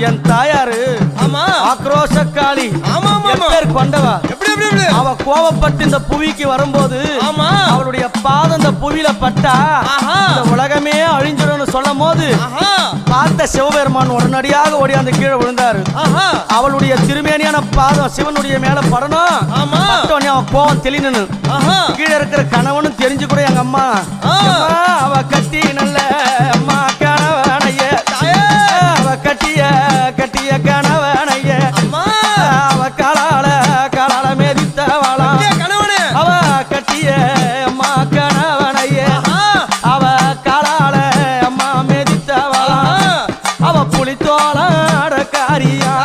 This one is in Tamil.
என் தாயாரு ஆக்ரோஷக்காளி பேர் கொண்டவா. அவ கோவப்பட்டு இந்த புவிக்கு வரும்போது அவளுடைய பாதம் இந்த புவியில பட்டா இந்த உலகமே அழிஞ்சிடும் சொல்லும் போது பார்த்த சிவபெருமான் உடனடியாக ஓடி அந்த கீழே விழுந்தாரு. அவளுடைய திருமேனியான பாதம் சிவனுடைய மேல படணும். அவன் கோவம் தெளினு கீழே இருக்கிற கணவனும் தெரிஞ்சு கூட எங்க அம்மா அவ கட்டி நல்ல அம்மா கணவனைய அவ கட்டிய கட்டிய கணவனைய அவ காலால மேதித்தவளா அவ கட்டிய அம்மா கணவனைய அவ காலால அம்மா மேதித்தவளா அவ புலித்தோளாட காரியா